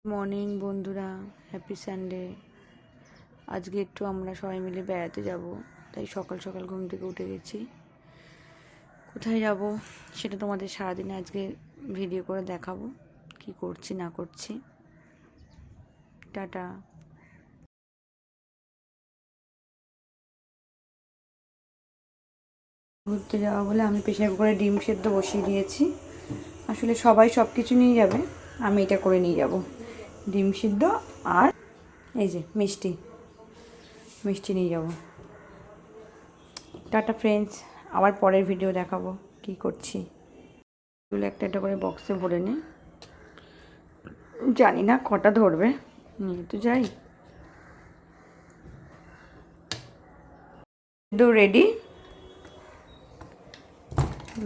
Morning বন্ধুরা, happy Sunday. আজকে একটু আমরা সবাই মিলে বেড়াতে যাব, তাই সকাল সকাল ঘুম থেকে উঠে গেছি। কোথায় যাব সেটা তোমাদের সারাদিনে আজকে ভিডিও করে দেখাবো, কি করছি না করছি। টাটা। ঘুরতে যাওয়া বলে আমি প্রেশার কুকারে ডিম সেদ্ধ বসিয়ে দিয়েছি। আসলে সবাই সব কিছু নিয়ে যাবে, আমি এটা করে নিয়ে যাব। ডিম সিদ্ধ আর এই যে মিষ্টি মিষ্টি নিয়ে যাব। টাটা ফ্রেন্ডস, আবার পরের ভিডিও দেখাবো কি করছি। এগুলো একটা একটা করে বক্সে ভরে নে, জানি না কটা ধরবে, নিয়ে তো যাই। দো রেডি,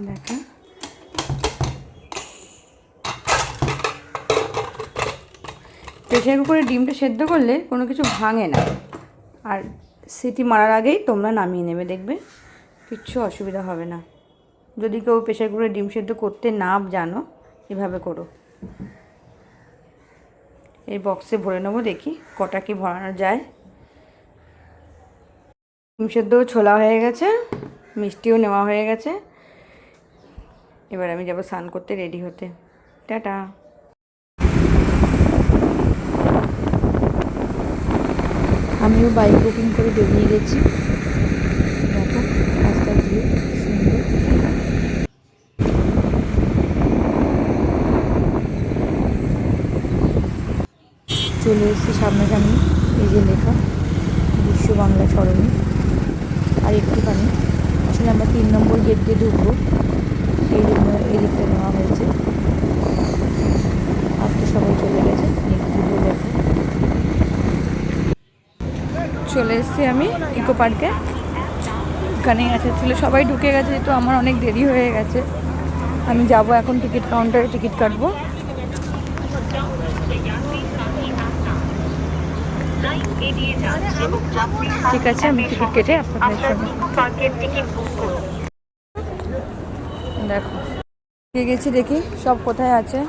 দেখা। প্রেশার কুকারে ডিমটা সেদ্ধ করলে কোনো কিছু ভাঙে না, আর সিটি মারার আগেই তোমরা নামিয়ে নেবে, দেখবে কিচ্ছু অসুবিধা হবে না। যদি কেউ প্রেশার কুকারে ডিম সেদ্ধ করতে না জানো, এভাবে করো। এই বক্সে ভরে নেবো, দেখি কটা কি ভরানো যায়। ডিম সেদ্ধও ছোলা হয়ে গেছে, মিষ্টিও নেওয়া হয়ে গেছে। এবার আমি যাবো স্নান করতে, রেডি হতে। টাটা। আমিও বাইক বুকিং করে বেরিয়ে গেছি। দেখো রাস্তার ভিউ সুন্দর। চলে এসেছি সামনাসামনি, এই যে লেখা বিশ্ব বাংলা সরণি। আর একটুখানি, আসলে আমরা 3 নম্বর গেট দিয়ে ঢুকবো, সেই জন্য এই দিকটা নেওয়া হয়েছে। আর তো সবাই চলে গেছে, ভিডিও দেখো। চলে এসেছি আমি ইকো পার্কে, এখানেই আছে। ছিল সবাই ঢুকে গেছে, তো আমার অনেক দেরি হয়ে গেছে। আমি যাব এখন টিকিট কাউন্টারে টিকিট কাটবো। ঠিক আছে, আমি টিকিট কেটে আপনাদের সঙ্গে দেখো পেয়ে গেছি। দেখি সব কোথায় আছে,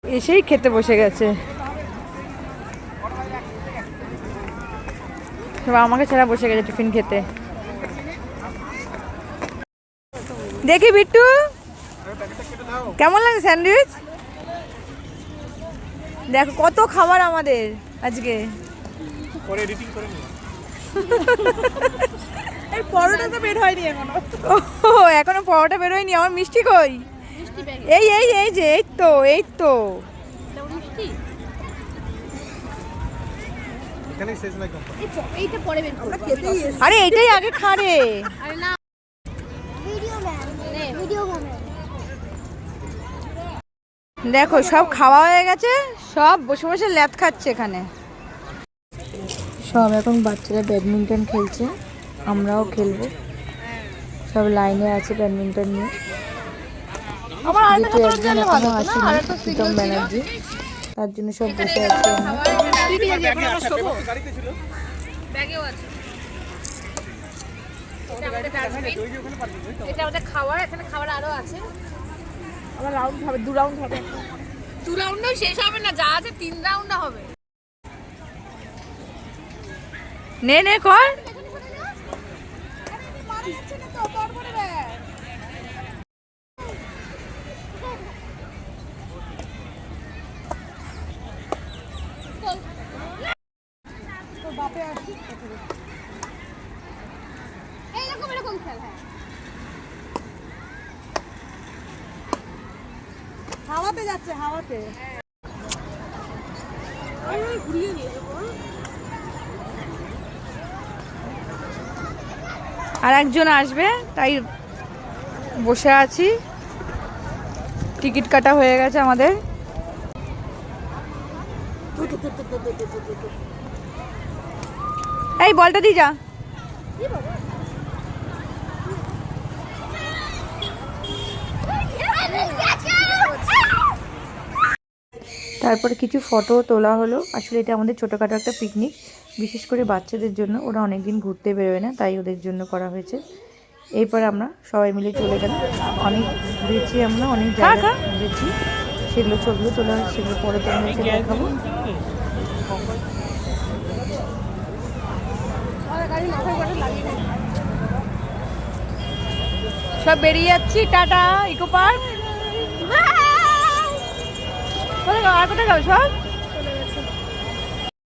এসেই খেতে বসে গেছে। সব আমাকে ছাড়া বসে গেছে টিফিন খেতে। দেখি বিট্টু কেমন লাগে স্যান্ডউইচ। দেখো কত খাবার আমাদের আজকে। এই পরোটা তো বের হয়নি এখনো। ও এখনো পরোটা বেরোয়নি। আমার মিষ্টি কই? এই এই এই যে এই তো এই তো। আরে এইটাই আগে খারে। দেখো সব খাওয়া হয়ে গেছে, সব বসে বসে ল্যাদ খাচ্ছে এখানে। সব এখন বাচ্চারা ব্যাডমিন্টন খেলছে, আমরাও খেলবো। সব লাইনে আছে ব্যাডমিন্টন নিয়ে। যেহেতু একজন এখনো আসেনি, প্রীতম ব্যানার্জি, তার জন্য সব বসে আছে। এটা আমাদের খাবার, এখানে খাবার আরো আছে। আবার রাউন্ড হবে, 2 রাউন্ড হবে। 2 রাউন্ডও শেষ হবে না, যা আছে 3 রাউন্ড হবে। নে নে কর। এরকম খেল, হ্যাঁ। হাওয়াতে যাচ্ছে, হাওয়াতে। ঘুরিয়ে নিয়ে যাবো। আর একজন আসবে, তাই বসে আছি। টিকিট কাটা হয়ে গেছে আমাদের। এই বলটা দিয়ে যা। তারপরে কিছু ফটো তোলা হলো। আসলে এটা আমাদের ছোটোখাটো একটা পিকনিক, বিশেষ করে বাচ্চাদের জন্য। ওরা অনেক দিন ঘুরতে বেরোয় না, তাই ওদের জন্য করা হয়েছে। এরপর আমরা সবাই মিলে চলে গেলাম। অনেক ঘুরেছি আমরা, অনেক জায়গা ঘুরেছি। সেগুলো ছবিও তোলা হয়, সেগুলো পরে তোমাদেরকে দেখাবো। সব বেরিয়ে যাচ্ছি, টাটা ইকো পার্ক। কোথায় যাও, আর কোথায় যাও সব?